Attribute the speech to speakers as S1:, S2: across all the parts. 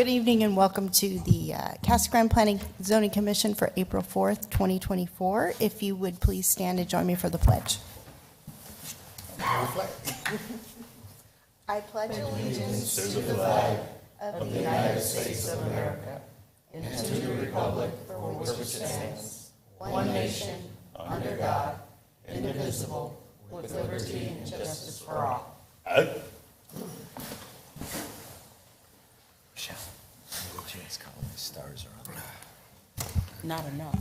S1: Good evening and welcome to the Casa Grande Planning Zoning Commission for April 4th, 2024. If you would please stand and join me for the pledge. I pledge allegiance to the flag of the United States of America and to the republic for which it stands, one nation, under God, indivisible, with liberty and justice for all.
S2: Michelle, it's calling the stars around.
S3: Not enough.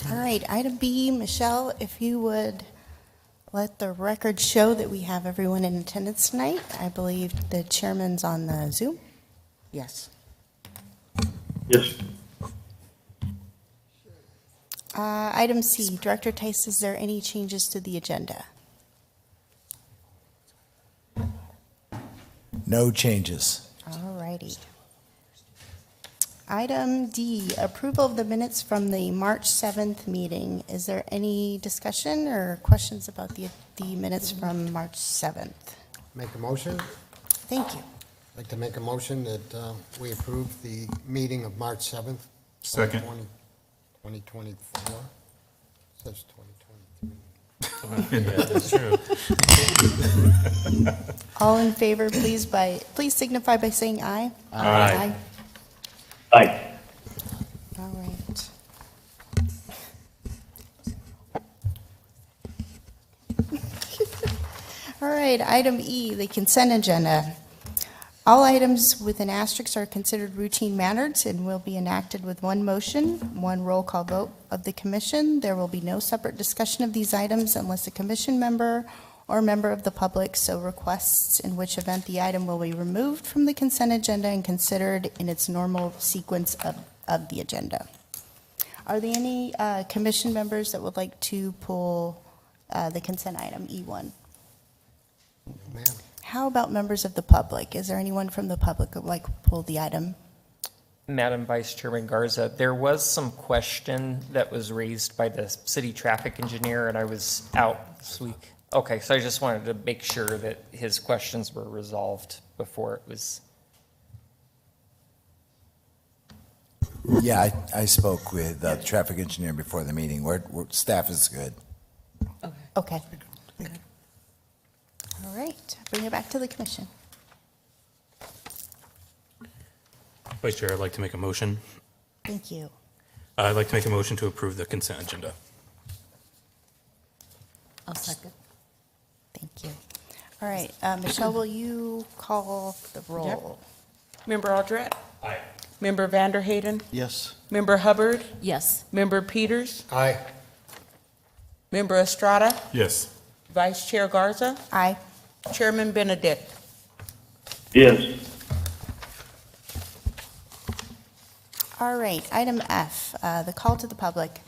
S1: All right, item B, Michelle, if you would let the record show that we have everyone in attendance tonight. I believe the chairman's on the Zoom.
S3: Yes.
S4: Yes.
S1: Item C, Director Tice, is there any changes to the agenda?
S2: No changes.
S1: All righty. Item D, approval of the minutes from the March 7th meeting. Is there any discussion or questions about the minutes from March 7th?
S5: Make a motion.
S1: Thank you.
S5: I'd like to make a motion that we approve the meeting of March 7th.
S4: Second.
S5: 2024. Says 2023.
S4: Yeah, that's true.
S1: All in favor, please signify by saying aye.
S4: Aye.
S1: Aye. All right. All right, item E, the consent agenda. All items with an asterisk are considered routine matters and will be enacted with one motion, one roll call vote of the commission. There will be no separate discussion of these items unless a commission member or member of the public so requests, in which event the item will be removed from the consent agenda and considered in its normal sequence of the agenda. Are there any commission members that would like to pull the consent item E1?
S5: Ma'am.
S1: How about members of the public? Is there anyone from the public that would like to pull the item?
S6: Madam Vice Chairman Garza, there was some question that was raised by the city traffic engineer, and I was out this week. Okay, so I just wanted to make sure that his questions were resolved before it was.
S2: Yeah, I spoke with the traffic engineer before the meeting. Staff is good.
S1: Okay. All right, bring it back to the commission.
S4: Vice Chair, I'd like to make a motion.
S1: Thank you.
S4: I'd like to make a motion to approve the consent agenda.
S3: I'll second.
S1: Thank you. All right, Michelle, will you call the roll?
S3: Member Aldrett?
S4: Aye.
S3: Member Vanderhayden?
S2: Yes.
S3: Member Hubbard?
S7: Yes.
S3: Member Peters?
S5: Aye.
S3: Member Estrada?
S4: Yes.
S3: Vice Chair Garza?
S1: Aye.
S3: Chairman Benedict?
S4: Yes.
S1: All right, item F, the call to the public.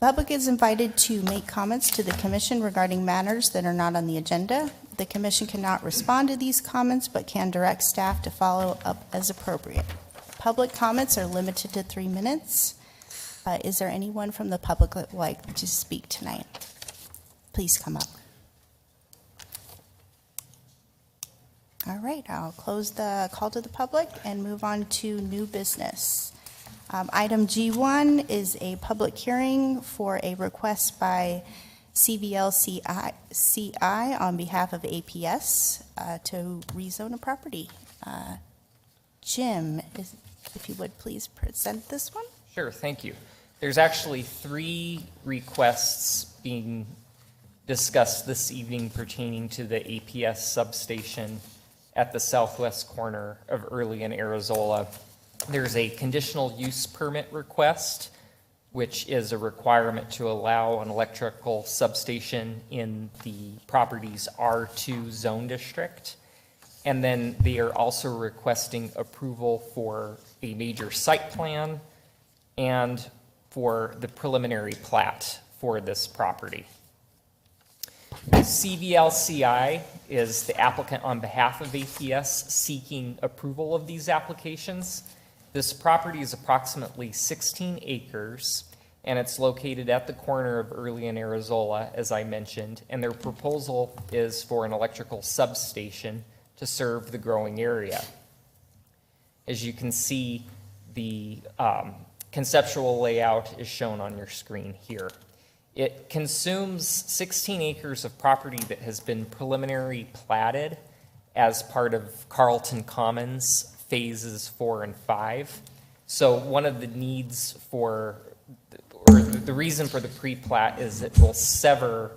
S1: The public is invited to make comments to the commission regarding matters that are not on the agenda. The commission cannot respond to these comments, but can direct staff to follow up as appropriate. Public comments are limited to 3 minutes. Is there anyone from the public that would like to speak tonight? Please come up. All right, I'll close the call to the public and move on to new business. Item G1 is a public hearing for a request by CVLCI on behalf of APS to rezone a property. Jim, if you would please present this one.
S6: Sure, thank you. There's actually 3 requests being discussed this evening pertaining to the APS substation at the southwest corner of Early and Arizola. There's a conditional use permit request, which is a requirement to allow an electrical substation in the property's R2 zone district. And then they are also requesting approval for a major site plan and for the preliminary plat for this property. CVLCI is the applicant on behalf of APS seeking approval of these applications. This property is approximately 16 acres, and it's located at the corner of Early and Arizola, as I mentioned, and their proposal is for an electrical substation to serve the growing area. As you can see, the conceptual layout is shown on your screen here. It consumes 16 acres of property that has been preliminary platted as part of Carlton Commons phases 4 and 5. So one of the needs for, or the reason for the pre-plat is it will sever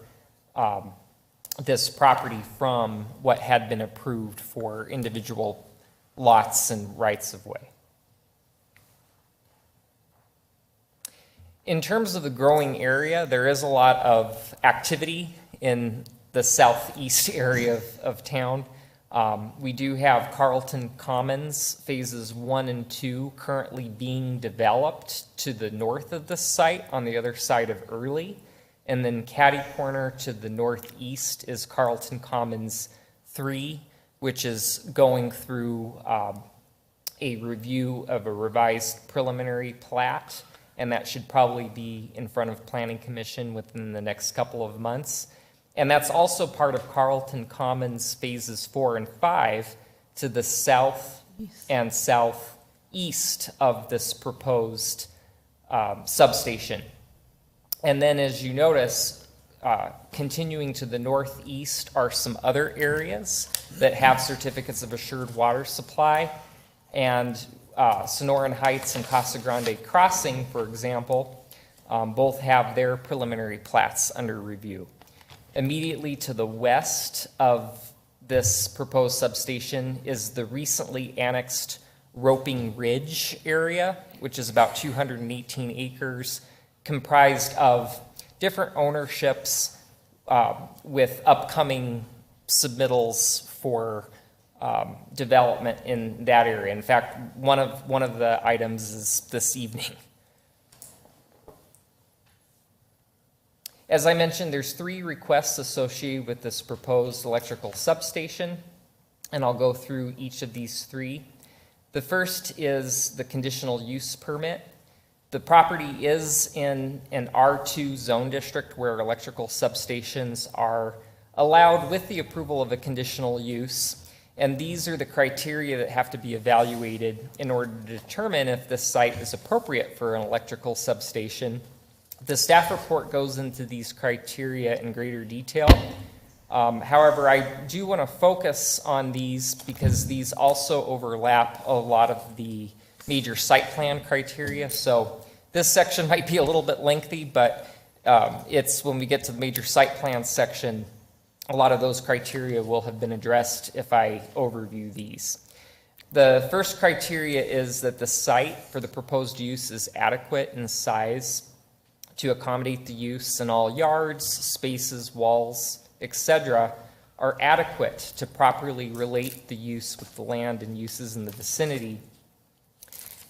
S6: this property from what had been approved for individual lots and rights of way. In terms of the growing area, there is a lot of activity in the southeast area of town. We do have Carlton Commons phases 1 and 2 currently being developed to the north of the site on the other side of Early. And then catty corner to the northeast is Carlton Commons 3, which is going through a review of a revised preliminary plat. And that should probably be in front of Planning Commission within the next couple of months. And that's also part of Carlton Commons phases 4 and 5 to the south and southeast of this proposed substation. And then as you notice, continuing to the northeast are some other areas that have certificates of assured water supply. And Sonoran Heights and Casa Grande Crossing, for example, both have their preliminary plats under review. Immediately to the west of this proposed substation is the recently annexed Roping Ridge area, which is about 218 acres, comprised of different ownerships with upcoming submittals for development in that area. In fact, one of the items is this evening. As I mentioned, there's 3 requests associated with this proposed electrical substation, and I'll go through each of these 3. The first is the conditional use permit. The property is in an R2 zone district where electrical substations are allowed with the approval of a conditional use. And these are the criteria that have to be evaluated in order to determine if this site is appropriate for an electrical substation. The staff report goes into these criteria in greater detail. However, I do want to focus on these because these also overlap a lot of the major site plan criteria. So this section might be a little bit lengthy, but it's when we get to the major site plan section, a lot of those criteria will have been addressed if I overview these. The first criteria is that the site for the proposed use is adequate in size to accommodate the use, and all yards, spaces, walls, etc. are adequate to properly relate the use with the land and uses in the vicinity.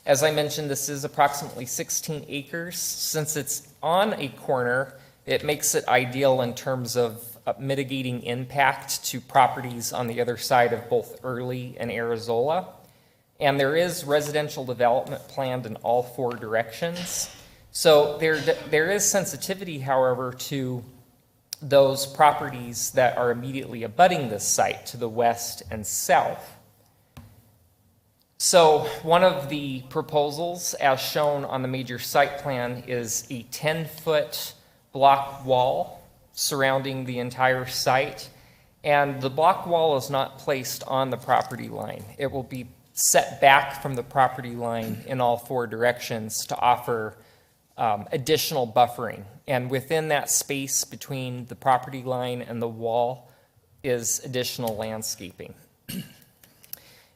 S6: As I mentioned, this is approximately 16 acres. Since it's on a corner, it makes it ideal in terms of mitigating impact to properties on the other side of both Early and Arizola. And there is residential development planned in all 4 directions. So there is sensitivity, however, to those properties that are immediately abutting this site to the west and south. So one of the proposals, as shown on the major site plan, is a 10-foot block wall surrounding the entire site. And the block wall is not placed on the property line. It will be set back from the property line in all 4 directions to offer additional buffering. And within that space between the property line and the wall is additional landscaping.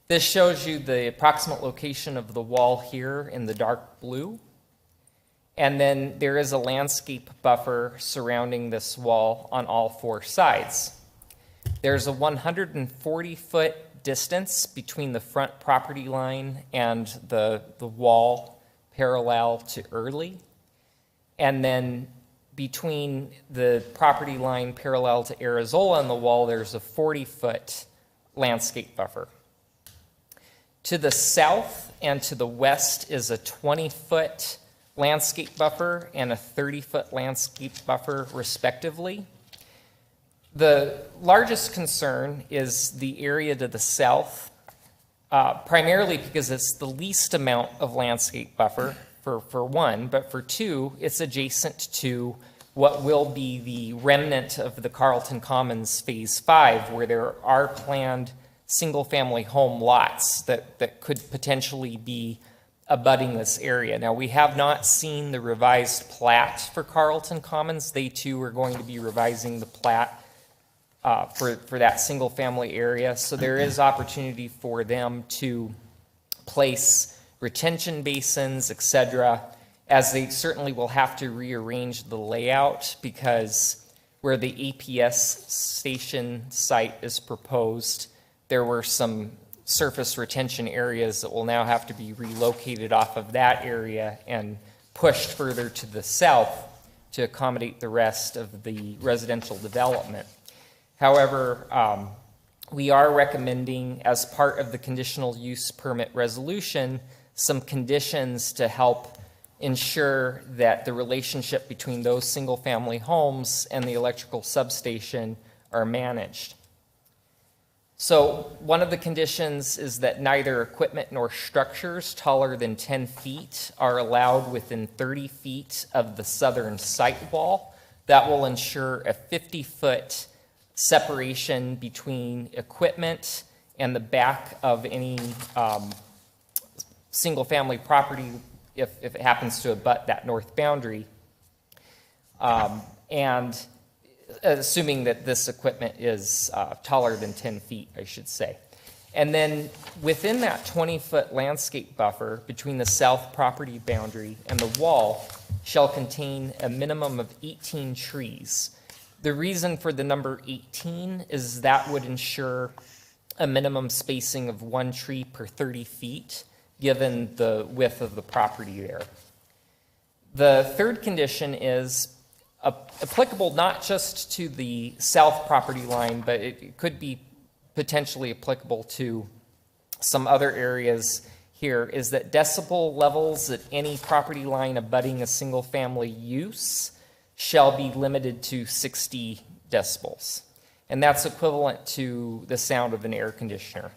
S6: This shows you the approximate location of the wall here in the dark blue. And then there is a landscape buffer surrounding this wall on all 4 sides. There's a 140-foot distance between the front property line and the wall parallel to Early. And then between the property line parallel to Arizola and the wall, there's a 40-foot landscape buffer. To the south and to the west is a 20-foot landscape buffer and a 30-foot landscape buffer, respectively. The largest concern is the area to the south. primarily because it's the least amount of landscape buffer, for one, but for two, it's adjacent to what will be the remnant of the Carlton Commons Phase 5, where there are planned single-family home lots that could potentially be abutting this area. Now, we have not seen the revised plat for Carlton Commons. They too are going to be revising the plat for that single-family area. So there is opportunity for them to place retention basins, et cetera, as they certainly will have to rearrange the layout, because where the APS station site is proposed, there were some surface retention areas that will now have to be relocated off of that area and pushed further to the south to accommodate the rest of the residential development. However, we are recommending, as part of the conditional use permit resolution, some conditions to help ensure that the relationship between those single-family homes and the electrical substation are managed. So one of the conditions is that neither equipment nor structures taller than 10 feet are allowed within 30 feet of the southern site wall. That will ensure a 50-foot separation between equipment and the back of any single-family property if it happens to abut that north boundary. And assuming that this equipment is taller than 10 feet, I should say. And then within that 20-foot landscape buffer between the south property boundary and the wall shall contain a minimum of 18 trees. The reason for the number 18 is that would ensure a minimum spacing of 1 tree per 30 feet, given the width of the property there. The third condition is applicable not just to the south property line, but it could be potentially applicable to some other areas here, is that decibel levels at any property line abutting a single-family use shall be limited to 60 decibels. And that's equivalent to the sound of an air conditioner.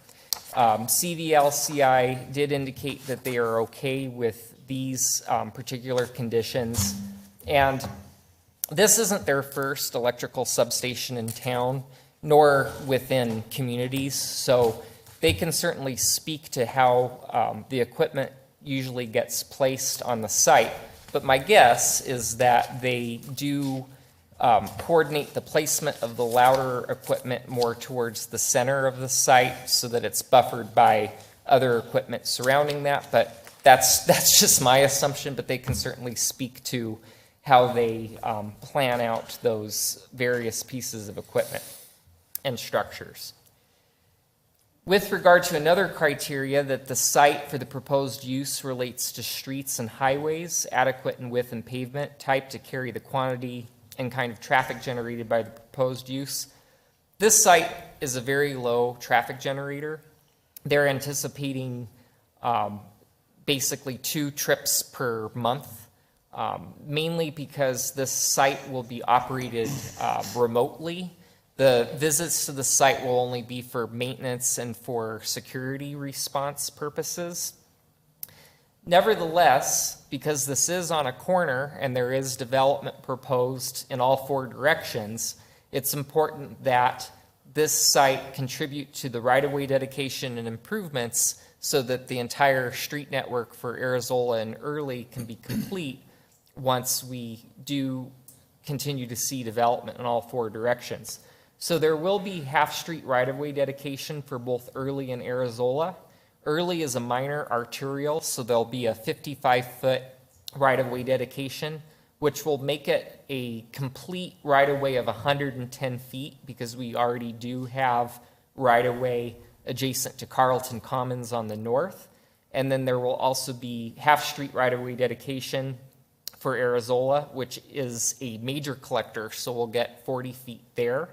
S6: CVLCI did indicate that they are okay with these particular conditions. And this isn't their first electrical substation in town, nor within communities. So they can certainly speak to how the equipment usually gets placed on the site. But my guess is that they do coordinate the placement of the louder equipment more towards the center of the site so that it's buffered by other equipment surrounding that. But that's just my assumption, but they can certainly speak to how they plan out those various pieces of equipment and structures. With regard to another criteria, that the site for the proposed use relates to streets and highways adequate in width and pavement type to carry the quantity and kind of traffic generated by the proposed use. This site is a very low traffic generator. They're anticipating basically 2 trips per month, mainly because this site will be operated remotely. The visits to the site will only be for maintenance and for security response purposes. Nevertheless, because this is on a corner and there is development proposed in all 4 directions, it's important that this site contribute to the right-of-way dedication and improvements so that the entire street network for Arizola and Early can be complete once we do continue to see development in all 4 directions. So there will be half-street right-of-way dedication for both Early and Arizola. Early is a minor arterial, so there'll be a 55-foot right-of-way dedication, which will make it a complete right-of-way of 110 feet because we already do have right-of-way adjacent to Carlton Commons on the north. And then there will also be half-street right-of-way dedication for Arizola, which is a major collector, so we'll get 40 feet there.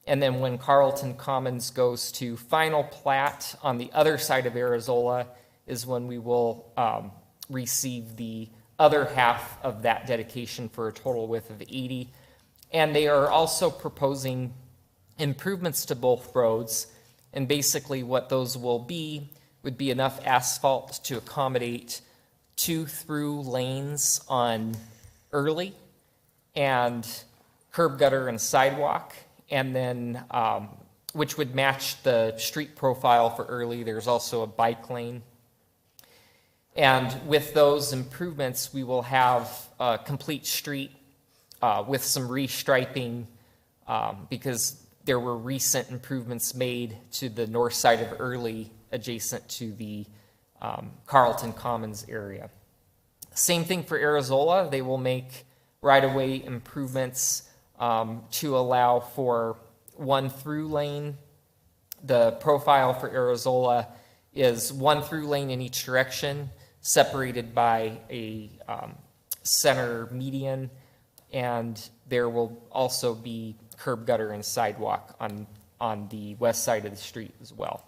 S6: And then when Carlton Commons goes to final plat on the other side of Arizola is when we will receive the other half of that dedication for a total width of 80. And they are also proposing improvements to both roads. And basically what those will be would be enough asphalt to accommodate 2 through lanes on Early and curb gutter and sidewalk, and then, which would match the street profile for Early. There's also a bike lane. And with those improvements, we will have a complete street with some restriping because there were recent improvements made to the north side of Early adjacent to the Carlton Commons area. Same thing for Arizola. They will make right-of-way improvements to allow for 1 through lane. The profile for Arizola is 1 through lane in each direction, separated by a center median, and there will also be curb gutter and sidewalk on the west side of the street as well.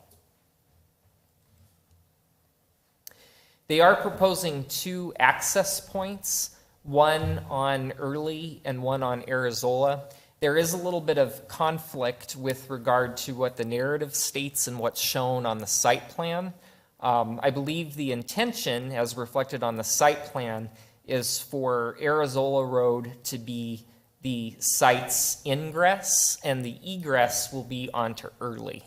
S6: They are proposing 2 access points, one on Early and one on Arizola. There is a little bit of conflict with regard to what the narrative states and what's shown on the site plan. I believe the intention, as reflected on the site plan, is for Arizola Road to be the site's ingress, and the egress will be onto Early.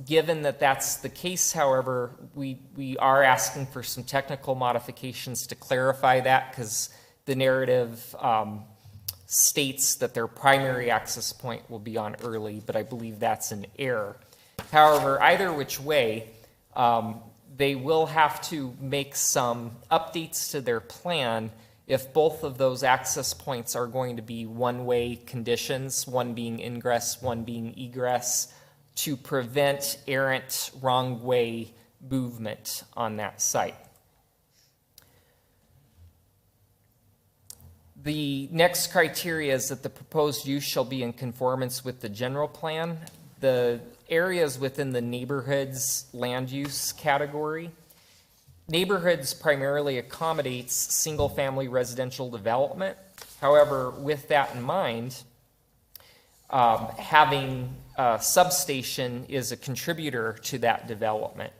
S6: Given that that's the case, however, we are asking for some technical modifications to clarify that, because the narrative states that their primary access point will be on Early, but I believe that's an error. However, either which way, they will have to make some updates to their plan if both of those access points are going to be one-way conditions, one being ingress, one being egress, to prevent errant wrong-way movement on that site. The next criteria is that the proposed use shall be in conformance with the general plan. The areas within the neighborhoods land use category. Neighborhoods primarily accommodates single-family residential development. However, with that in mind, having a substation is a contributor to that development.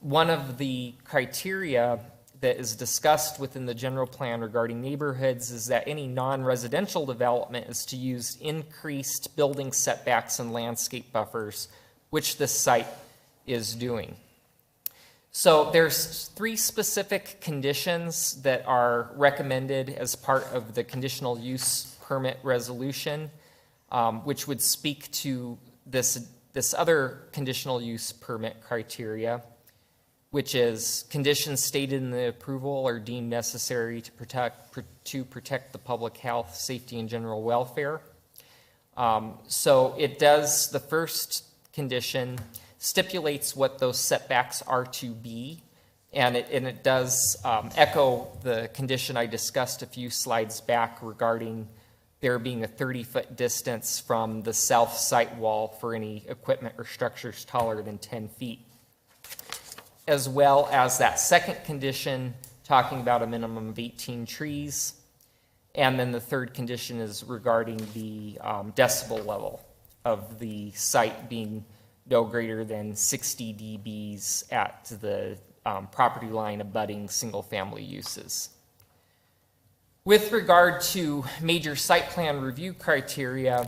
S6: One of the criteria that is discussed within the general plan regarding neighborhoods is that any non-residential development is to use increased building setbacks and landscape buffers, which this site is doing. So there's 3 specific conditions that are recommended as part of the conditional use permit resolution, which would speak to this other conditional use permit criteria, which is conditions stated in the approval are deemed necessary to protect the public health, safety, and general welfare. So it does, the first condition stipulates what those setbacks are to be, and it does echo the condition I discussed a few slides back regarding there being a 30-foot distance from the south site wall for any equipment or structures taller than 10 feet. As well as that second condition talking about a minimum of 18 trees. And then the third condition is regarding the decibel level of the site being no greater than 60 dBs at the property line abutting single-family uses. With regard to major site plan review criteria,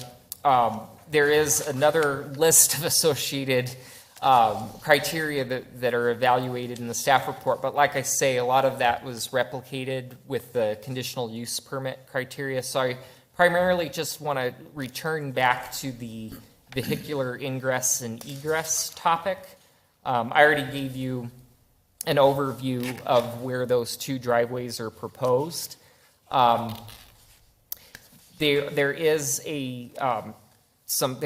S6: there is another list of associated criteria that are evaluated in the staff report, but like I say, a lot of that was replicated with the conditional use permit criteria. So I primarily just want to return back to the vehicular ingress and egress topic. I already gave you an overview of where those 2 driveways are proposed. There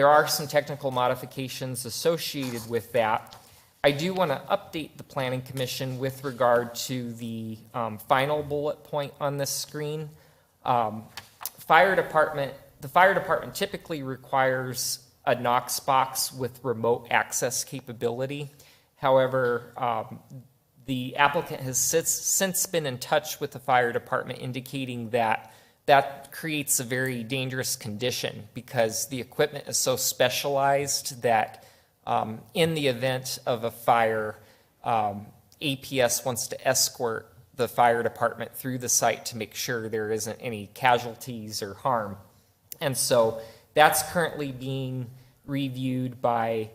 S6: are some technical modifications associated with that. I do want to update the Planning Commission with regard to the final bullet point on this screen. The fire department typically requires a Knox box with remote access capability. However, the applicant has since been in touch with the fire department indicating that that creates a very dangerous condition because the equipment is so specialized that In the event of a fire, APS wants to escort the fire department through the site to make sure there isn't any casualties or harm. And so that's currently being reviewed by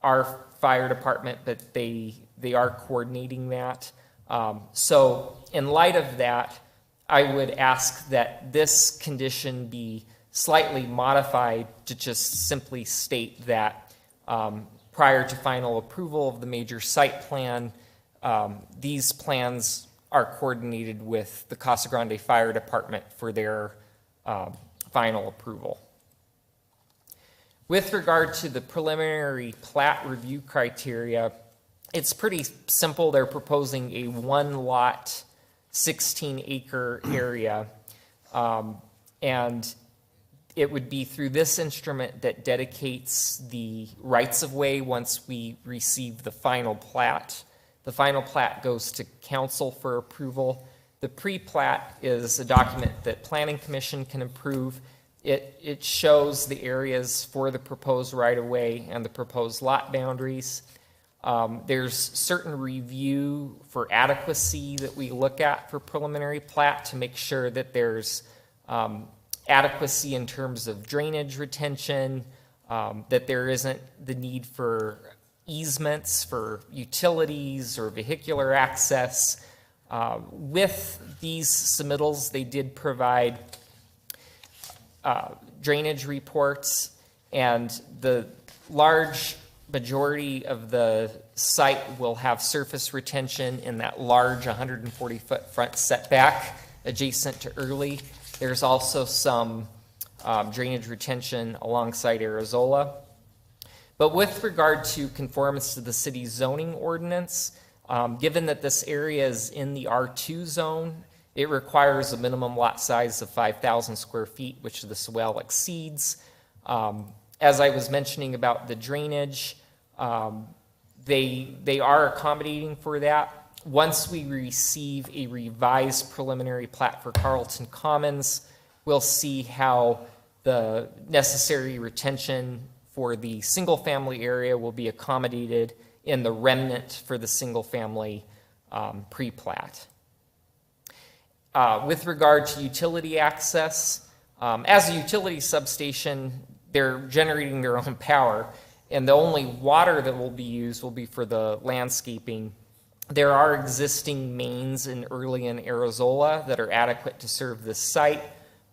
S6: our fire department, but they are coordinating that. So in light of that, I would ask that this condition be slightly modified to just simply state that prior to final approval of the major site plan, these plans are coordinated with the Casa Grande Fire Department for their final approval. With regard to the preliminary plat review criteria, it's pretty simple. They're proposing a one-lot, 16-acre area, and it would be through this instrument that dedicates the rights-of-way once we receive the final plat. The final plat goes to council for approval. The pre-plat is a document that Planning Commission can approve. It shows the areas for the proposed right-of-way and the proposed lot boundaries. There's certain review for adequacy that we look at for preliminary plat to make sure that there's adequacy in terms of drainage retention, that there isn't the need for easements for utilities or vehicular access. With these submittals, they did provide drainage reports, and the large majority of the site will have surface retention in that large 140-foot front setback adjacent to Early. There's also some drainage retention alongside Arizola. But with regard to conformance to the city's zoning ordinance, given that this area is in the R2 zone, it requires a minimum lot size of 5,000 square feet, which this well exceeds. As I was mentioning about the drainage, they are accommodating for that. Once we receive a revised preliminary plat for Carlton Commons, we'll see how the necessary retention for the single-family area will be accommodated in the remnant for the single-family pre-plat. With regard to utility access, as a utility substation, they're generating their own power, and the only water that will be used will be for the landscaping. There are existing mains in Early and Arizola that are adequate to serve this site.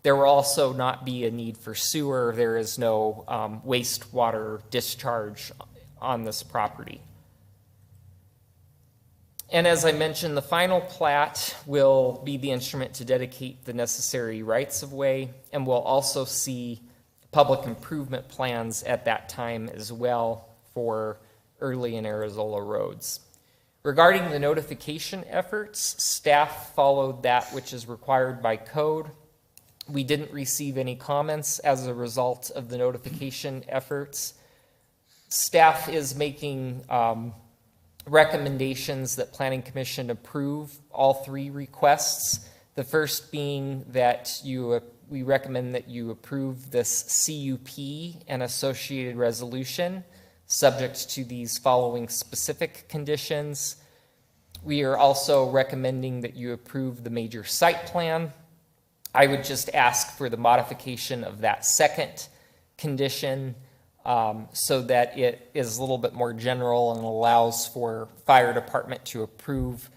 S6: There will also not be a need for sewer. There is no wastewater discharge on this property. And as I mentioned, the final plat will be the instrument to dedicate the necessary rights-of-way, and we'll also see public improvement plans at that time as well for Early and Arizola roads. Regarding the notification efforts, staff followed that which is required by code. We didn't receive any comments as a result of the notification efforts. Staff is making recommendations that Planning Commission approve all three requests. The first being that we recommend that you approve this CUP and associated resolution, subject to these following specific conditions. We are also recommending that you approve the major site plan. I would just ask for the modification of that second condition so that it is a little bit more general and allows for fire department to approve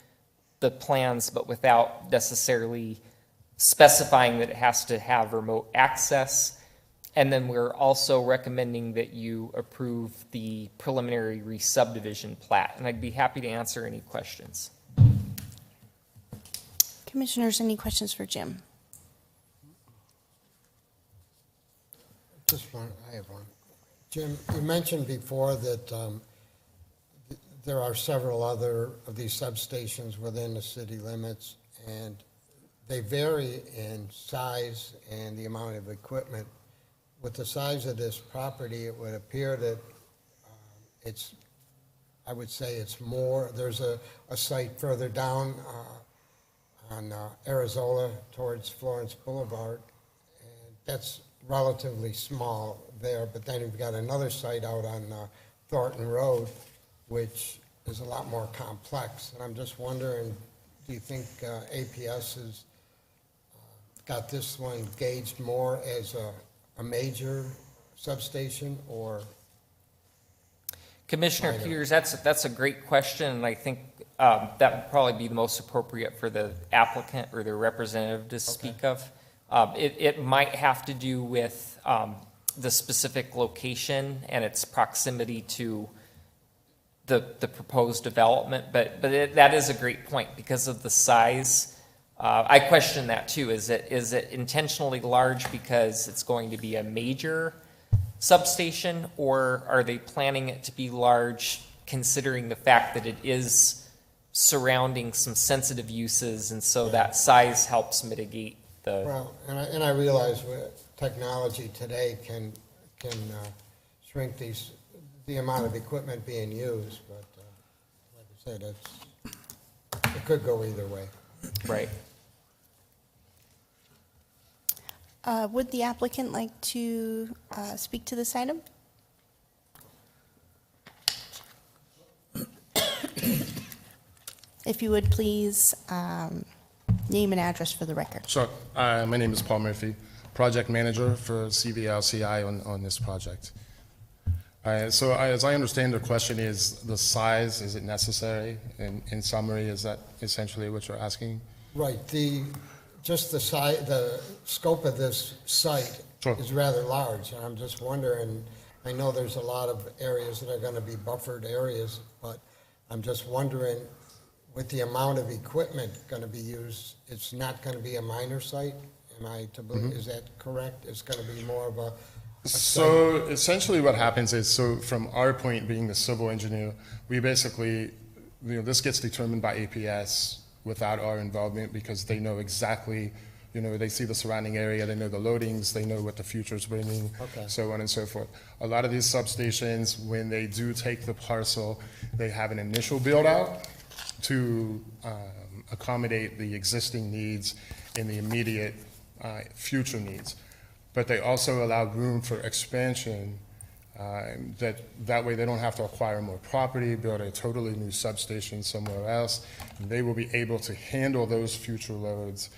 S6: the plans, but without necessarily specifying that it has to have remote access. And then we're also recommending that you approve the preliminary re-subdivision plat. And I'd be happy to answer any questions.
S1: Commissioners, any questions for Jim?
S5: Just one, I have one. Jim, you mentioned before that there are several other of these substations within the city limits, and they vary in size and the amount of equipment. With the size of this property, it would appear that I would say it's more. There's a site further down on Arizola towards Florence Boulevard, and that's relatively small there, but then you've got another site out on Thornton Road, which is a lot more complex. And I'm just wondering, do you think APS has got this one engaged more as a major substation, or?
S6: Commissioner
S5: Minor.
S6: Peters, that's a great question, and I think that would probably be the most appropriate for the applicant or their representative to speak of. It might have to do with the specific location and its proximity to the proposed development, but that is a great point because of the size. I question that too. Is it intentionally large because it's going to be a major substation, or are they planning it to be large considering the fact that it is surrounding some sensitive uses, and so that size helps mitigate the,
S5: Well, and I realize technology today can shrink the amount of equipment being used, but like I said, it could go either way.
S6: right?
S1: Would the applicant like to speak to this item? If you would please name and address for the record.
S7: Sure. My name is Paul Murphy, project manager for CVLCI on this project. So as I understand the question is the size, is it necessary? In summary, is that essentially what you're asking?
S5: Right, just the scope of this site
S7: Sure.
S5: is rather large, and I'm just wondering, I know there's a lot of areas that are gonna be buffered areas, but I'm just wondering, with the amount of equipment gonna be used, it's not gonna be a minor site? Am I to believe, is that correct? It's gonna be more of a site?
S7: So essentially what happens is, so from our point being the civil engineer, we basically, this gets determined by APS without our involvement because they know exactly, they see the surrounding area, they know the loadings, they know what the future's bringing,
S5: Okay.
S7: so on and so forth. A lot of these substations, when they do take the parcel, they have an initial build out to accommodate the existing needs and the immediate future needs. But they also allow room for expansion, that way they don't have to acquire more property, build a totally new substation somewhere else. They will be able to handle those future loads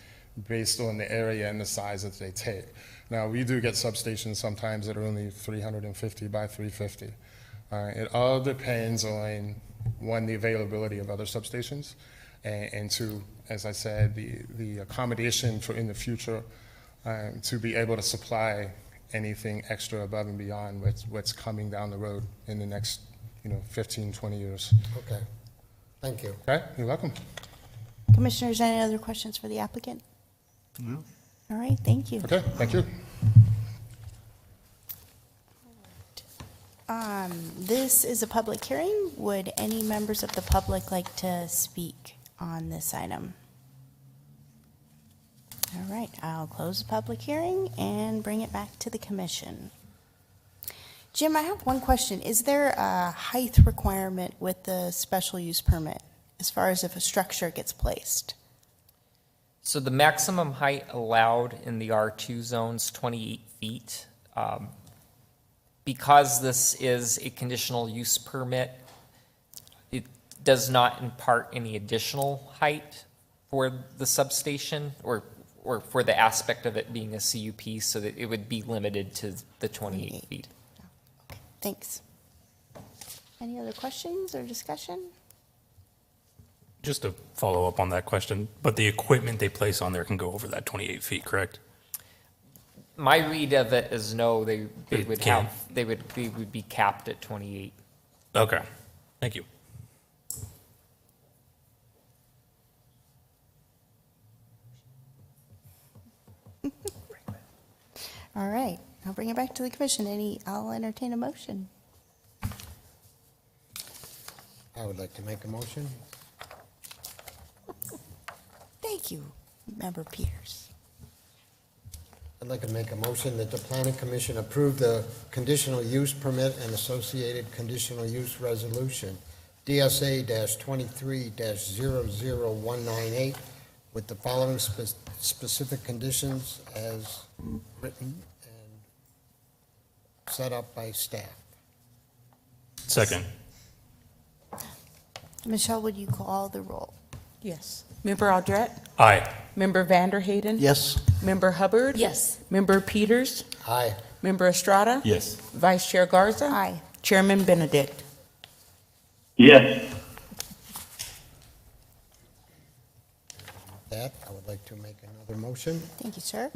S7: based on the area and the size that they take. Now, we do get substations sometimes that are only 350 by 350. It all depends on, one, the availability of other substations, and two, as I said, the accommodation for in the future to be able to supply anything extra above and beyond what's coming down the road in the next 15, 20 years.
S5: Okay, thank you.
S7: Okay, you're welcome.
S1: Commissioners, any other questions for the applicant? No. All right, thank you.
S7: Okay, thank you.
S1: This is a public hearing. Would any members of the public like to speak on this item? All right, I'll close the public hearing and bring it back to the commission. Jim, I have one question. Is there a height requirement with the special use permit as far as if a structure gets placed?
S6: So the maximum height allowed in the R2 zone's 28 feet. Because this is a conditional use permit, it does not impart any additional height for the substation or for the aspect of it being a CUP, so that it would be limited to the 28 feet.
S1: Okay, thanks. Any other questions or discussion?
S4: Just to follow up on that question, but the equipment they place on there can go over that 28 feet, correct?
S6: My read of it is no, they
S4: It
S6: would
S4: can.
S6: they would be capped at 28.
S4: Okay, thank you.
S1: All right, I'll bring it back to the commission. I'll entertain a motion.
S5: I would like to make a motion.
S1: Thank you, Member Peters.
S5: I'd like to make a motion that the planning commission approve the conditional use permit and associated conditional use resolution, DSA-23-00198, with the following specific conditions as written and set up by staff.
S4: Second.
S1: Michelle, would you call the roll?
S3: Yes. Member Aldret?
S4: Aye.
S3: Member Vanderhayden?
S8: Yes.
S3: Member Hubbard?
S9: Yes.
S3: Member Peters?
S5: Aye.
S3: Member Estrada?
S8: Yes.
S3: Vice Chair Garza?
S1: Aye.
S3: Chairman Benedict?
S10: yes,
S5: That, I would like to make another motion
S1: Thank you, sir.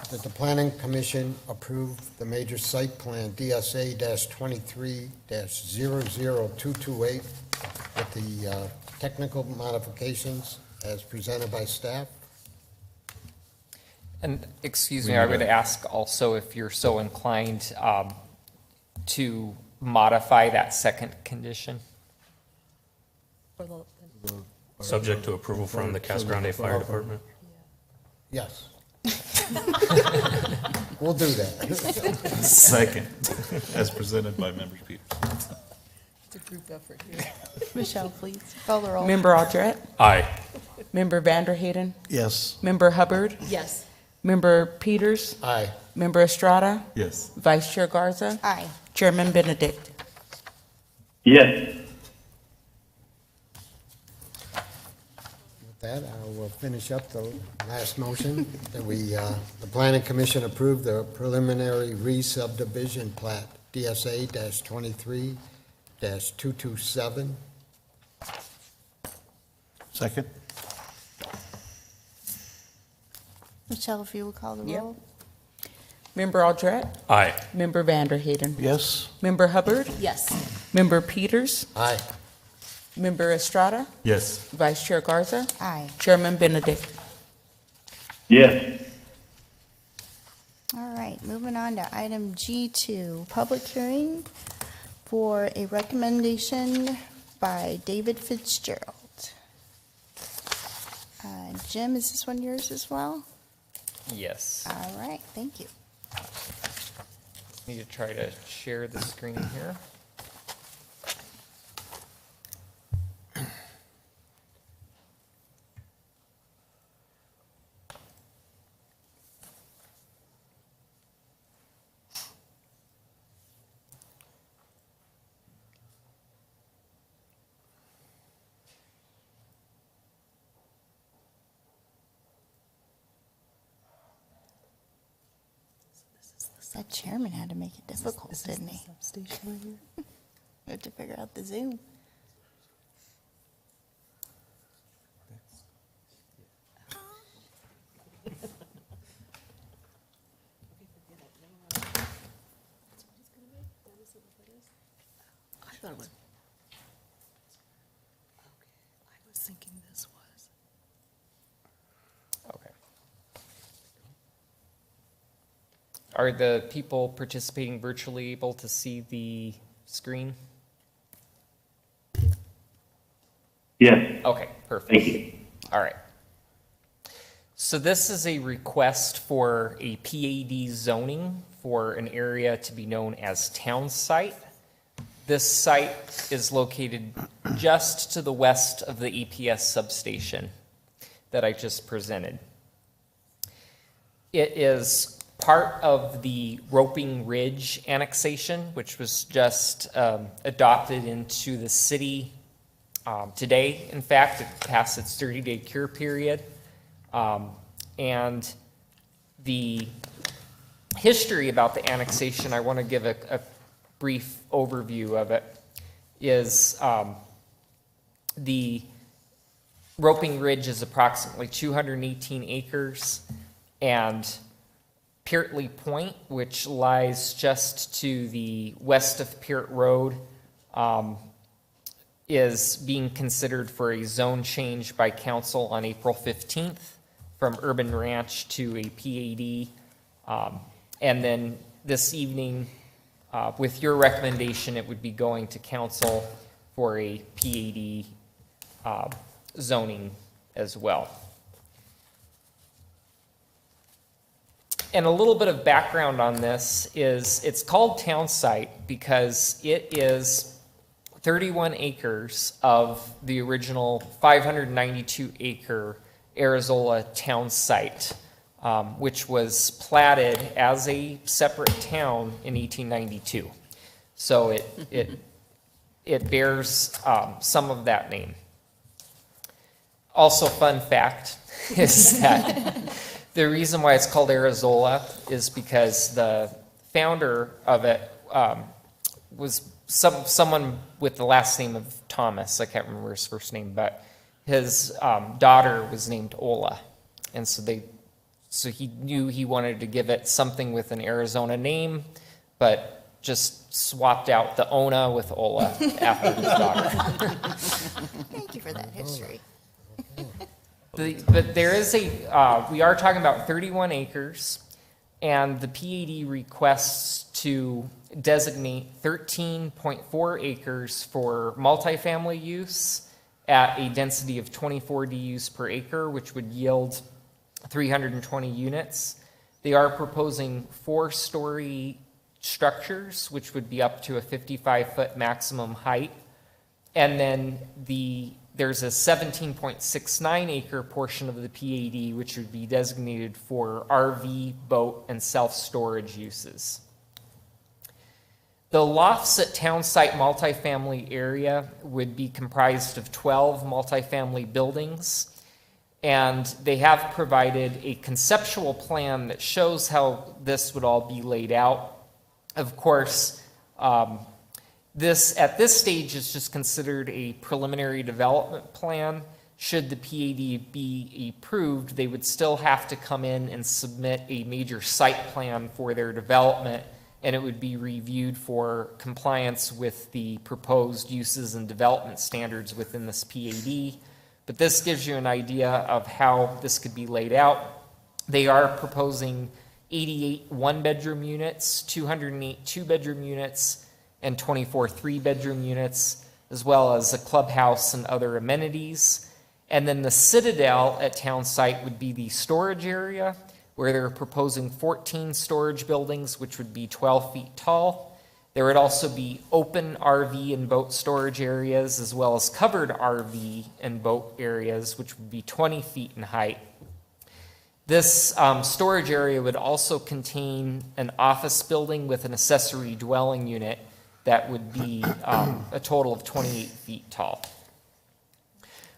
S5: that the Planning Commission approve the major site plan DSA-23-00228 with the technical modifications as presented by staff.
S6: And excuse me, I would ask also if you're so inclined to modify that second condition.
S4: Subject to approval from the Casa Grande Fire Department.
S5: Yes. We'll do that.
S8: Second, as presented by members Peters.
S9: It's a group effort here.
S1: Michelle, please, call the roll.
S3: Member Aldret?
S4: Aye.
S3: Member Vanderhayden?
S8: Yes.
S3: Member Hubbard?
S9: Yes.
S3: Member Peters?
S5: Aye.
S3: Member Estrada?
S8: Yes.
S3: Vice Chair Garza?
S1: Aye.
S3: Chairman Benedict?
S10: yes,
S5: With that, I will finish up the last motion that the Planning Commission approved the preliminary re-subdivision plat, DSA-23-227.
S8: Second?
S1: Michelle, if you would call the
S3: Yep.
S1: roll.
S3: Member Aldret?
S4: Aye.
S3: Member Vanderhayden?
S8: Yes.
S3: Member Hubbard?
S9: Yes.
S3: Member Peters?
S5: Aye.
S3: Member Estrada?
S8: Yes.
S3: Vice Chair Garza?
S1: Aye.
S3: Chairman Benedict?
S10: yes,
S1: All right, moving on to item G2, public hearing for a recommendation by David Fitzgerald. Jim, is this one yours as well?
S6: Yes.
S1: All right, thank you.
S6: Need to try to share the screen here.
S1: That chairman had to make it difficult, didn't he? Had to figure out the Zoom.
S9: I thought it was. Okay, I was thinking this was.
S6: Okay. Are the people participating virtually able to see the screen?
S10: yes,
S6: Okay, perfect.
S10: thank you.
S6: All right. So this is a request for a PAD zoning for an area to be known as Town Site. This site is located just to the west of the EPS substation that I just presented. It is part of the Roping Ridge annexation, which was just adopted into the city today. In fact, it passed its 30-day cure period. And the history about the annexation, I want to give a brief overview of it, is the Roping Ridge is approximately 218 acres, and Peartley Point, which lies just to the west of Peart Road, is being considered for a zone change by council on April 15th from urban ranch to a PAD. And then this evening, with your recommendation, it would be going to council for a PAD zoning as well. And a little bit of background on this is it's called Town Site because it is 31 acres of the original 592 acre Arizola Town Site, which was platted as a separate town in 1892. So it bears some of that name. Also, fun fact is that the reason why it's called Arizola is because the founder of it was someone with the last name of Thomas. I can't remember his first name, but his daughter was named Ola, and so he knew he wanted to give it something with an Arizona name, but just swapped out the Ona with Ola after his daughter.
S1: Thank you for that history.
S6: But there is we are talking about 31 acres, and the PAD requests to designate 13.4 acres for multifamily use at a density of 24 DUs per acre, which would yield 320 units. They are proposing 4-story structures, which would be up to a 55-foot maximum height. And then there's a 17.69 acre portion of the PAD, which would be designated for RV, boat, and self-storage uses. The lofts at town site multifamily area would be comprised of 12 multifamily buildings, and they have provided a conceptual plan that shows how this would all be laid out. Of course, this at this stage is just considered a preliminary development plan. Should the PAD be approved, they would still have to come in and submit a major site plan for their development, and it would be reviewed for compliance with the proposed uses and development standards within this PAD. But this gives you an idea of how this could be laid out. They are proposing 88 one-bedroom units, 208 two-bedroom units, and 24 three-bedroom units, as well as a clubhouse and other amenities. And then the Citadel at town site would be the storage area, where they're proposing 14 storage buildings, which would be 12 feet tall. There would also be open RV and boat storage areas, as well as covered RV and boat areas, which would be 20 feet in height. This storage area would also contain an office building with an accessory dwelling unit that would be a total of 28 feet tall.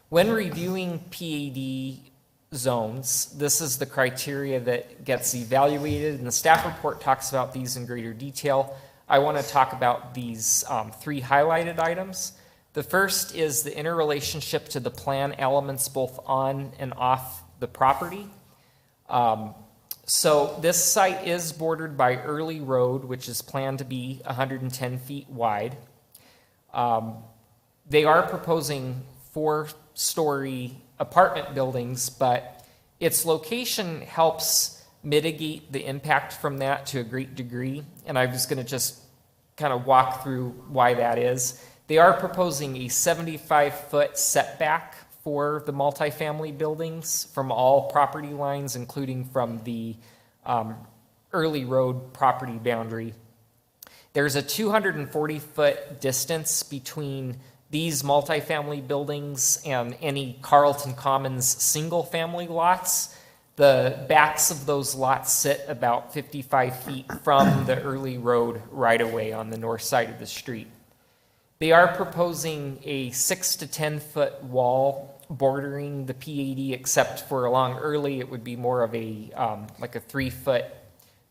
S6: When reviewing PAD zones, this is the criteria that gets evaluated, and the staff report talks about these in greater detail. I want to talk about these 3 highlighted items. The first is the interrelationship to the plan elements both on and off the property. So this site is bordered by Early Road, which is planned to be 110 feet wide. They are proposing 4-story apartment buildings, but its location helps mitigate the impact from that to a great degree. And I was going to just kind of walk through why that is. They are proposing a 75-foot setback for the multifamily buildings from all property lines, including from the Early Road property boundary. There's a 240-foot distance between these multifamily buildings and any Carlton Commons single-family lots. The backs of those lots sit about 55 feet from the Early Road right-of-way on the north side of the street. They are proposing a 6 to 10 foot wall bordering the PAD, except for along Early, it would be more of a like a 3-foot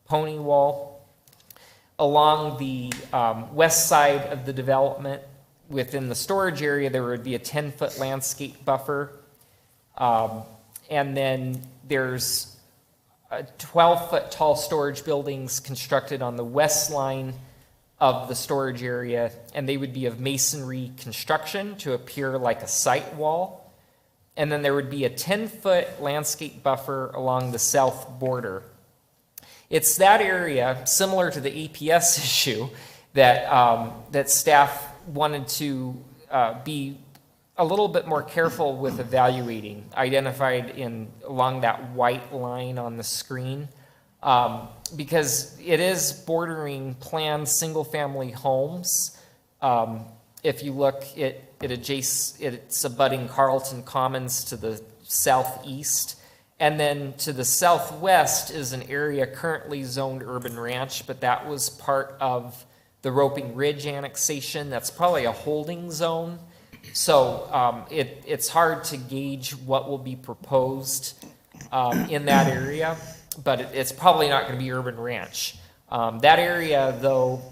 S6: pony wall. Along the west side of the development, within the storage area, there would be a 10-foot landscape buffer. And then there's 12-foot tall storage buildings constructed on the west line of the storage area, and they would be of masonry construction to appear like a site wall. And then there would be a 10-foot landscape buffer along the south border. It's that area, similar to the APS issue, that staff wanted to be a little bit more careful with evaluating, identified along that white line on the screen, because it is bordering planned single-family homes. If you look, it's abutting Carlton Commons to the southeast, and then to the southwest is an area currently zoned urban ranch, but that was part of the Roping Ridge annexation. That's probably a holding zone. So it's hard to gauge what will be proposed in that area, but it's probably not going to be urban ranch. That area, though,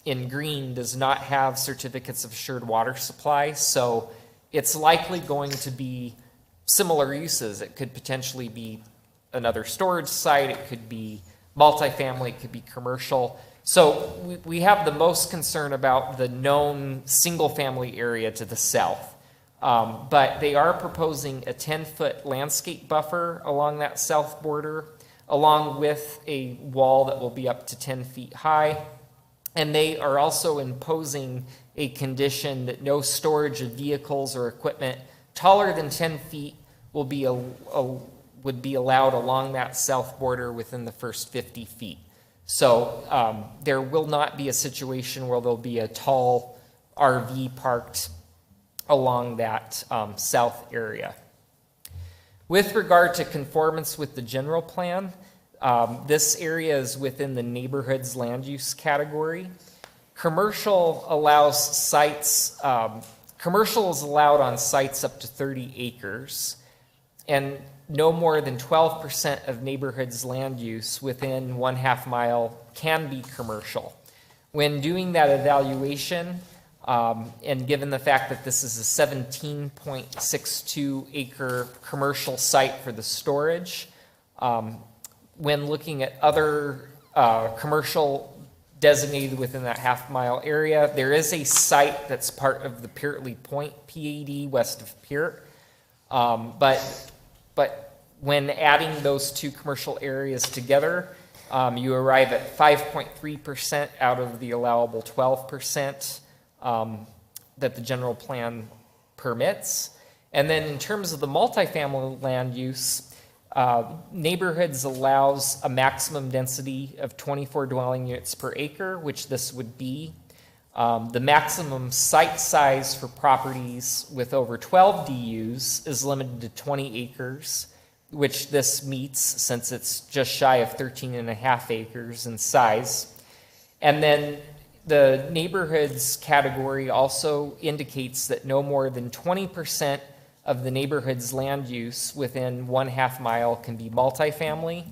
S6: in green does not have certificates of assured water supply, so it's likely going to be similar uses. It could potentially be another storage site, it could be multifamily, it could be commercial. So we have the most concern about the known single-family area to the south. But they are proposing a 10-foot landscape buffer along that south border, along with a wall that will be up to 10 feet high. And they are also imposing a condition that no storage of vehicles or equipment taller than 10 feet will be would be allowed along that south border within the first 50 feet. So there will not be a situation where there'll be a tall RV parked along that south area. With regard to conformance with the general plan, this area is within the neighborhood's land use category. Commercial allows sites, commercial is allowed on sites up to 30 acres, and no more than 12% of neighborhood's land use within 1/2 mile can be commercial. When doing that evaluation, and given the fact that this is a 17.62 acre commercial site for the storage, when looking at other commercial designated within that 1/2 mile area, there is a site that's part of the Peartley Point PAD west of Peart. But when adding those two commercial areas together, you arrive at 5.3% out of the allowable 12% that the general plan permits. And then in terms of the multifamily land use, neighborhoods allows a maximum density of 24 dwelling units per acre, which this would be. The maximum site size for properties with over 12 DUs is limited to 20 acres, which this meets since it's just shy of 13.5 acres in size. And then the neighborhoods category also indicates that no more than 20% of the neighborhood's land use within 1/2 mile can be multifamily.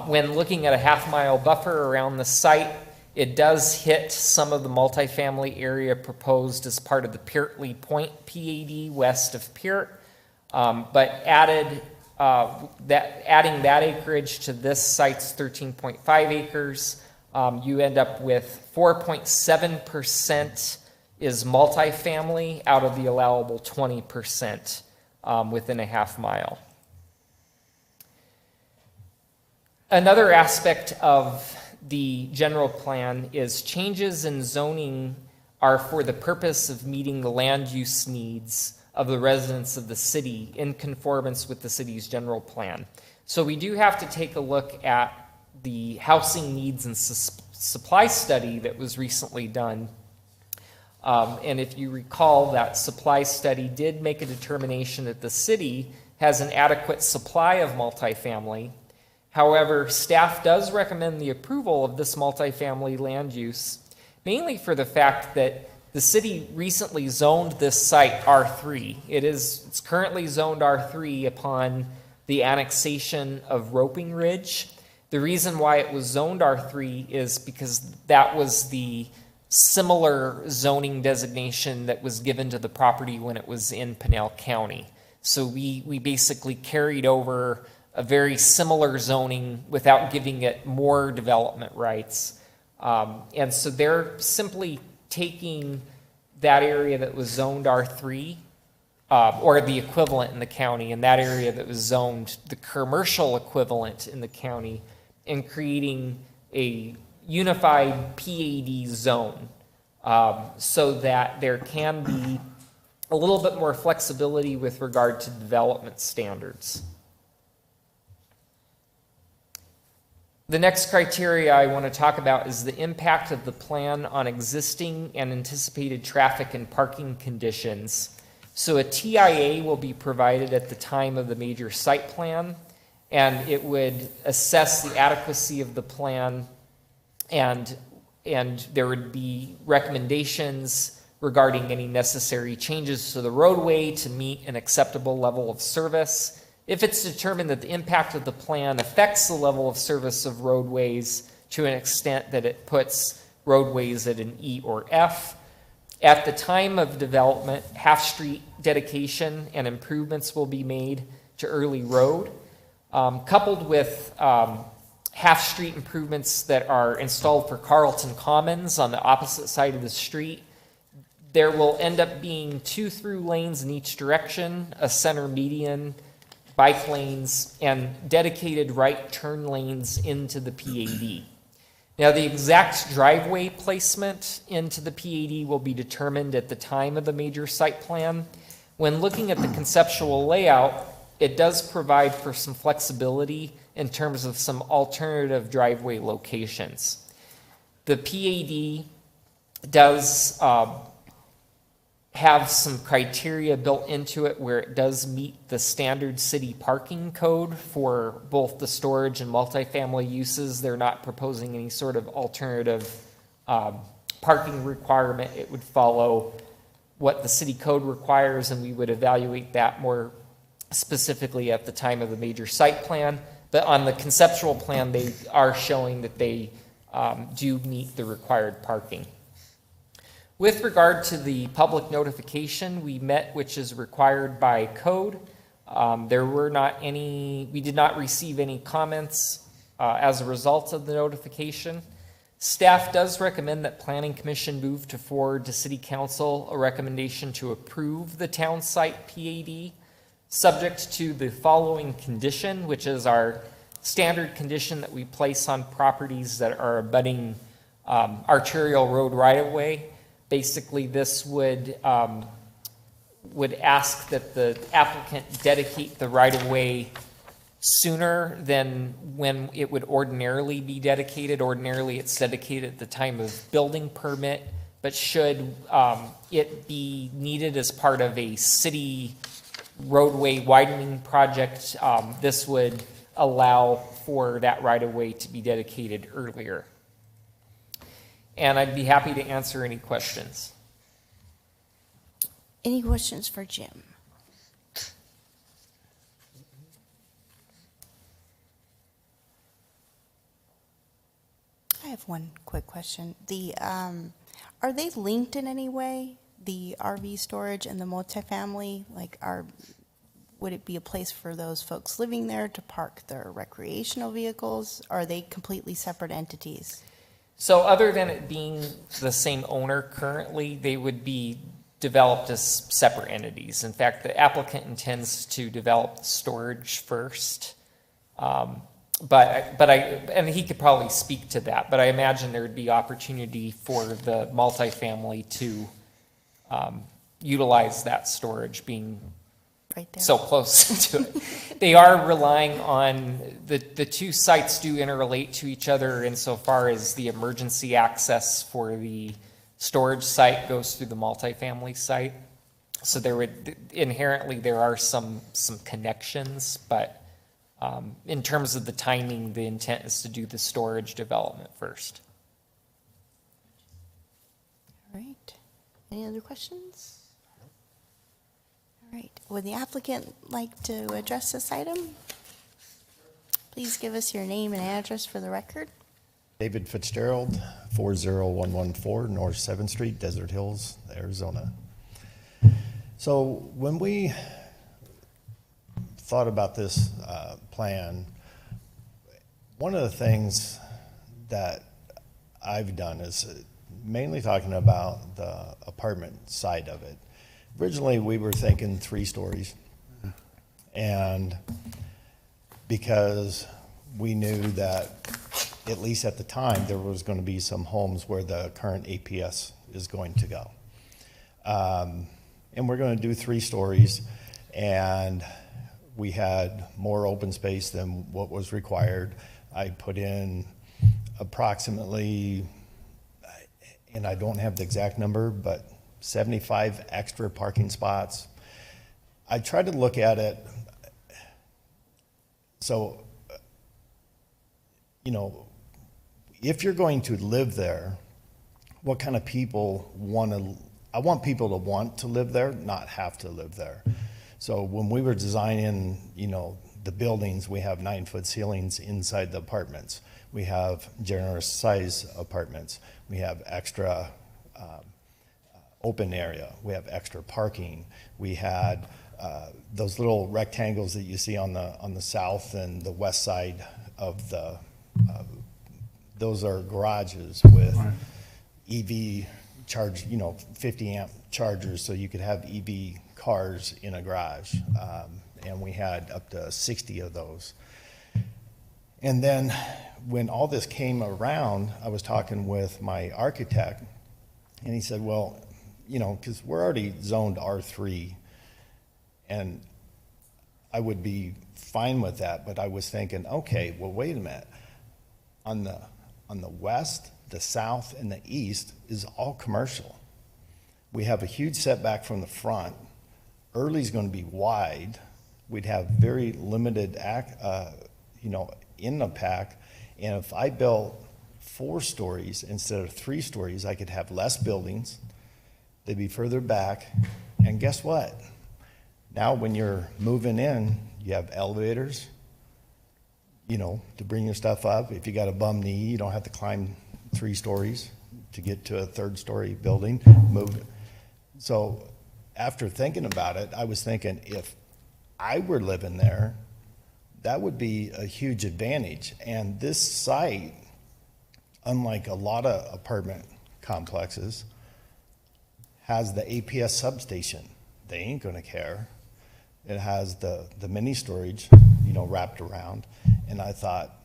S6: When looking at a 1/2 mile buffer around the site, it does hit some of the multifamily area proposed as part of the Peartley Point PAD west of Peart, but adding that acreage to this site's 13.5 acres, you end up with 4.7% is multifamily out of the allowable 20% within a 1/2 mile. Another aspect of the general plan is changes in zoning are for the purpose of meeting the land use needs of the residents of the city in conformance with the city's general plan. So we do have to take a look at the housing needs and supply study that was recently done. And if you recall, that supply study did make a determination that the city has an adequate supply of multifamily. However, staff does recommend the approval of this multifamily land use, mainly for the fact that the city recently zoned this site R3. It's currently zoned R3 upon the annexation of Roping Ridge. The reason why it was zoned R3 is because that was the similar zoning designation that was given to the property when it was in Pinal County. So we basically carried over a very similar zoning without giving it more development rights. And so they're simply taking that area that was zoned R3, or the equivalent in the county, and that area that was zoned the commercial equivalent in the county, and creating a unified PAD zone, so that there can be a little bit more flexibility with regard to development standards. The next criteria I want to talk about is the impact of the plan on existing and anticipated traffic and parking conditions. So a TIA will be provided at the time of the major site plan, and it would assess the adequacy of the plan and and there would be recommendations regarding any necessary changes to the roadway to meet an acceptable level of service. If it's determined that the impact of the plan affects the level of service of roadways to an extent that it puts roadways at an E or F, at the time of development, half-street dedication and improvements will be made to Early Road, coupled with half-street improvements that are installed for Carlton Commons on the opposite side of the street. There will end up being 2 through lanes in each direction, a center median, bike lanes, and dedicated right turn lanes into the PAD. Now, the exact driveway placement into the PAD will be determined at the time of the major site plan. When looking at the conceptual layout, it does provide for some flexibility in terms of some alternative driveway locations. The PAD does have some criteria built into it where it does meet the standard city parking code for both the storage and multifamily uses. They're not proposing any sort of alternative parking requirement. It would follow what the city code requires, and we would evaluate that more specifically at the time of the major site plan. But on the conceptual plan, they are showing that they do meet the required parking. With regard to the public notification, we met, which is required by code. We did not receive any comments as a result of the notification. Staff does recommend that Planning Commission move to forward to City Council a recommendation to approve the town site PAD, subject to the following condition, which is our standard condition that we place on properties that are abutting arterial road right-of-way. Basically, this would ask that the applicant dedicate the right-of-way sooner than when it would ordinarily be dedicated. Ordinarily, it's dedicated at the time of building permit, but should it be needed as part of a city roadway widening project, this would allow for that right-of-way to be dedicated earlier. And I'd be happy to answer any questions.
S1: Any questions for Jim? I have one quick question. Are they linked in any way? The RV storage and the multifamily, would it be a place for those folks living there to park their recreational vehicles? Or are they completely separate entities?
S6: So other than it being the same owner currently, they would be developed as separate entities. In fact, the applicant intends to develop the storage first. And he could probably speak to that, but I imagine there would be opportunity for the multifamily to utilize that storage, being
S1: Right there.
S6: so close to it. They are relying on, the two sites do interrelate to each other insofar as the emergency access for the storage site goes through the multifamily site. So there are some connections, but in terms of the timing, the intent is to do the storage development first.
S1: All right. Any other questions? All right. Would the applicant like to address this item? Please give us your name and address for the record.
S11: David Fitzgerald, 40114 North 7th Street, Desert Hills, Arizona. So when we thought about this plan, one of the things that I've done is mainly talking about the apartment side of it. Originally, we were thinking 3 stories, and because we knew that, at least at the time, there was going to be some homes where the current APS is going to go. And we're going to do 3 stories, and we had more open space than what was required. I put in approximately, and I don't have the exact number, but 75 extra parking spots. I tried to look at it, so, if you're going to live there, what kind of people I want people to want to live there, not have to live there. So when we were designing, the buildings, we have 9-foot ceilings inside the apartments. We have generous size apartments. We have extra open area. We have extra parking. We had those little rectangles that you see on the south and the west side of the, those are garages with EV charge, 50 amp chargers, so you could have EV cars in a garage. And we had up to 60 of those. And then when all this came around, I was talking with my architect, and he said, well, because we're already zoned R3, and I would be fine with that, but I was thinking, okay, well, wait a minute. On the west, the south, and the east is all commercial. We have a huge setback from the front. Early's going to be wide. We'd have very limited, in the pack. And if I built 4 stories instead of 3 stories, I could have less buildings. They'd be further back. And guess what? Now when you're moving in, you have elevators, to bring your stuff up. If you got a bum knee, you don't have to climb 3 stories to get to a 3rd-story building. So after thinking about it, I was thinking if I were living there, that would be a huge advantage. And this site, unlike a lot of apartment complexes, has the APS substation. They ain't gonna care. It has the mini storage, wrapped around. And I thought,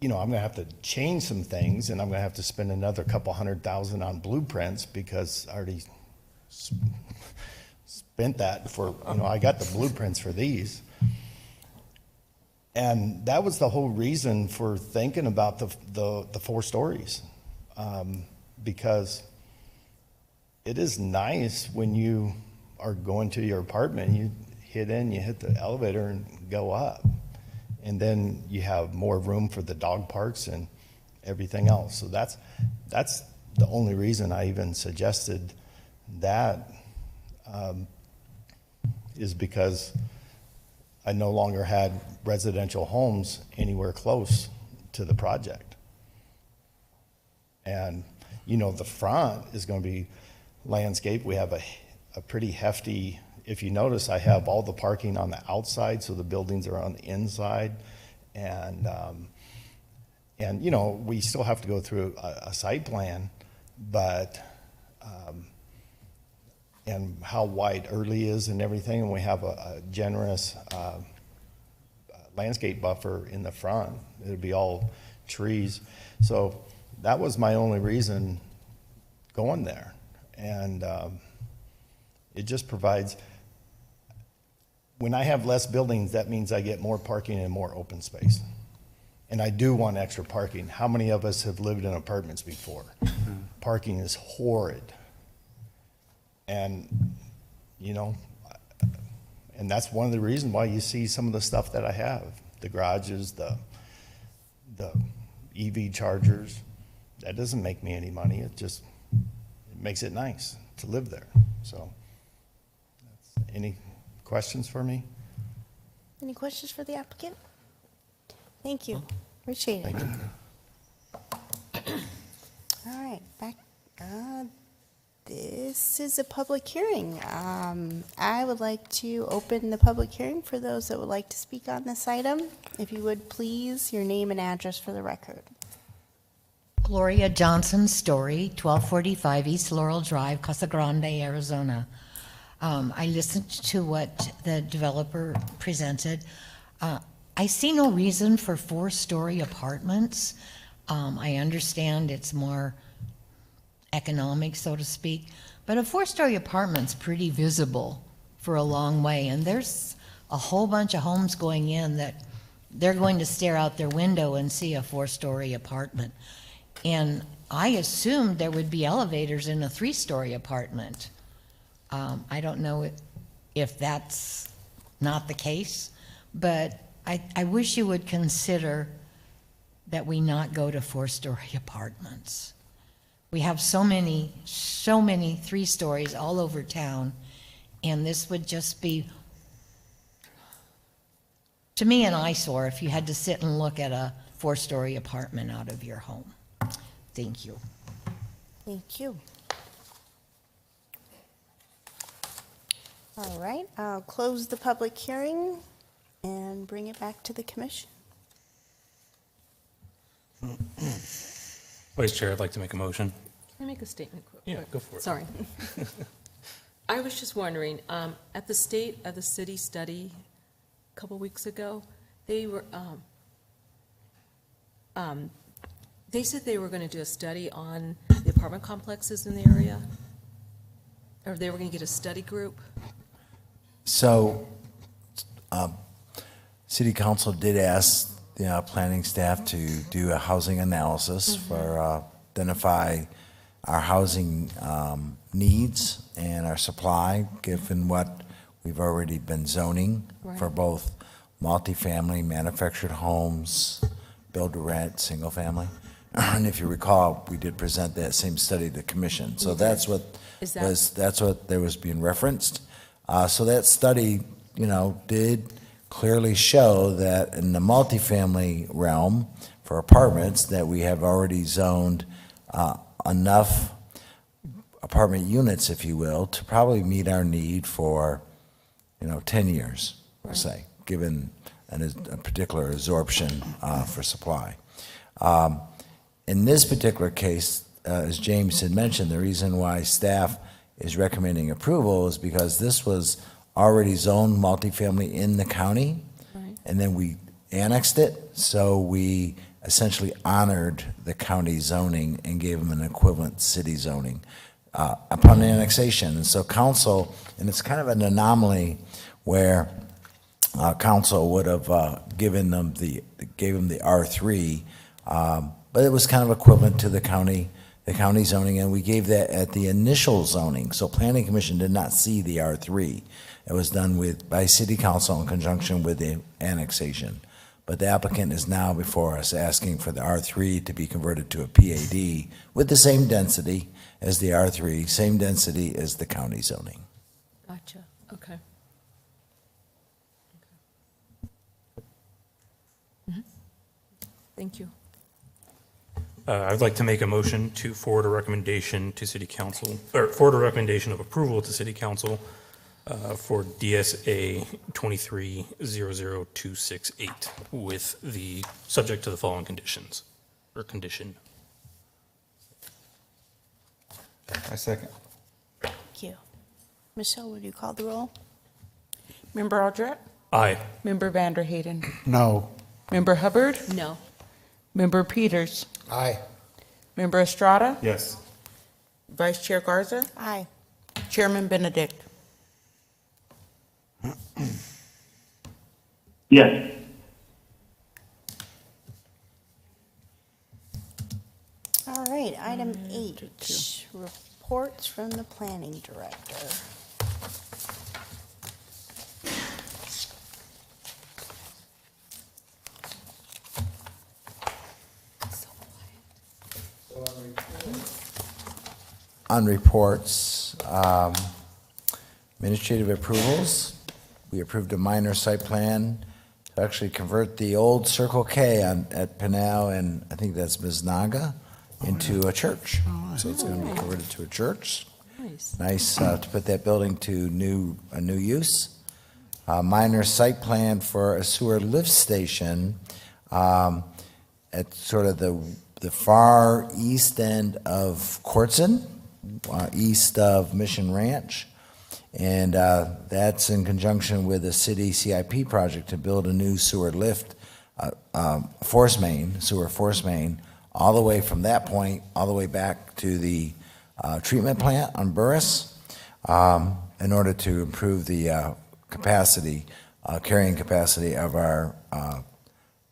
S11: I'm gonna have to change some things, and I'm gonna have to spend another couple $100,000 on blueprints because I already spent that for, I got the blueprints for these. And that was the whole reason for thinking about the 4 stories. Because it is nice when you are going to your apartment, you hit the elevator and go up. And then you have more room for the dog parks and everything else. So that's the only reason I even suggested that, is because I no longer had residential homes anywhere close to the project. And, the front is going to be landscape. We have a pretty hefty, if you notice, I have all the parking on the outside, so the buildings are on the inside. And we still have to go through a site plan, but, and how wide Early is and everything, and we have a generous landscape buffer in the front. It'd be all trees. So that was my only reason going there. And it just provides, when I have less buildings, that means I get more parking and more open space. And I do want extra parking. How many of us have lived in apartments before? Parking is horrid. And, and that's one of the reasons why you see some of the stuff that I have. The garages, the EV chargers. That doesn't make me any money. It makes it nice to live there. So, any questions for me?
S1: Any questions for the applicant? Thank you. Appreciate it.
S11: Thank you.
S1: All right, back. This is a public hearing. I would like to open the public hearing for those that would like to speak on this item. If you would, please, your name and address for the record.
S12: Gloria Johnson Story, 1245 East Laurel Drive, Casa Grande, Arizona. I listened to what the developer presented. I see no reason for 4-story apartments. I understand it's more economic, so to speak, but a 4-story apartment's pretty visible for a long way, and there's a whole bunch of homes going in that they're going to stare out their window and see a 4-story apartment. And I assumed there would be elevators in a 3-story apartment. I don't know if that's not the case, but I wish you would consider that we not go to 4-story apartments. We have so many 3 stories all over town, and this would just be, to me, an eyesore if you had to sit and look at a 4-story apartment out of your home. Thank you.
S1: Thank you. All right, I'll close the public hearing and bring it back to the commission.
S4: Vice Chair, I'd like to make a motion.
S9: Can I make a statement?
S4: Yeah, go for it.
S9: Sorry. I was just wondering, at the State of the City study a couple weeks ago, they were, they said they were going to do a study on the apartment complexes in the area, or they were going to get a study group.
S2: So, City Council did ask the planning staff to do a housing analysis for identify our housing needs and our supply, given what we've already been zoning for both multifamily, manufactured homes, build-to-rent, single-family. And if you recall, we did present that same study to the commission. So that's what that's what there was being referenced. So that study, did clearly show that in the multifamily realm for apartments that we have already zoned enough apartment units, if you will, to probably meet our need for, 10 years, we'll say, given a particular absorption for supply. In this particular case, as James had mentioned, the reason why staff is recommending approval is because this was already zoned multifamily in the county, and then we annexed it, so we essentially honored the county zoning and gave them an equivalent city zoning upon annexation. And so council, and it's kind of an anomaly where council would have gave them the R3, but it was kind of equivalent to the county zoning, and we gave that at the initial zoning. So Planning Commission did not see the R3. It was done by City Council in conjunction with the annexation. But the applicant is now before us asking for the R3 to be converted to a PAD with the same density as the R3, same density as the county zoning.
S9: Gotcha, okay. Thank you.
S4: I'd like to make a motion to forward a recommendation to City Council, or forward a recommendation of approval to City Council for DSA 23-00268 with the, subject to the following conditions, or condition.
S8: I second.
S1: Thank you. Michelle, would you call the roll?
S3: Member Aldrete?
S4: Aye.
S3: Member Vanderhayden?
S5: No.
S3: Member Hubbard?
S9: No.
S3: Member Peters?
S5: Aye.
S3: Member Estrada?
S8: Yes.
S3: Vice Chair Garza?
S1: Aye.
S3: Chairman Benedict?
S10: Yes.
S1: All right, item 8, reports from the planning director.
S2: On reports, administrative approvals, we approved a minor site plan to actually convert the old Circle K at Pinal, and I think that's Misnaga, into a church. So it's going to be converted to a church. Nice to put that building to a new use. Minor site plan for a sewer lift station at sort of the far east end of Courtson, east of Mission Ranch. And that's in conjunction with a city CIP project to build a new sewer lift, sewer force main, all the way from that point, all the way back to the treatment plant on Burris, in order to improve the carrying capacity of our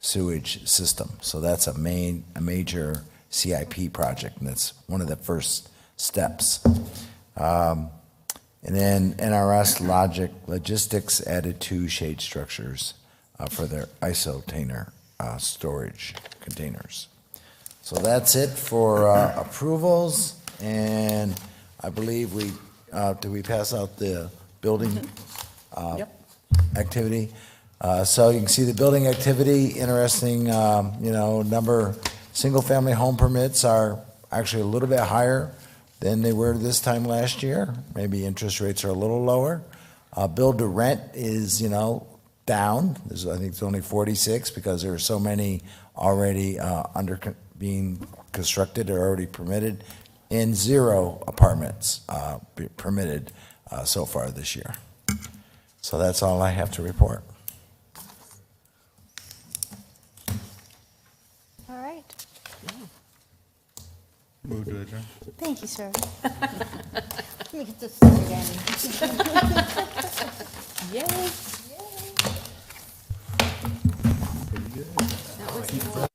S2: sewage system. So that's a major CIP project, and that's one of the first steps. And then NRS Logistics added 2 shade structures for their isotainer storage containers. So that's it for approvals, and I believe did we pass out the building activity? So you can see the building activity, interesting, single-family home permits are actually a little bit higher than they were this time last year. Maybe interest rates are a little lower. Build to rent is, down. I think it's only 46 because there are so many already being constructed or already permitted, and 0 apartments permitted so far this year. So that's all I have to report.
S1: All right.
S8: Move to adjourn.
S1: Thank you, sir. Let me get this again.
S9: Yay. That was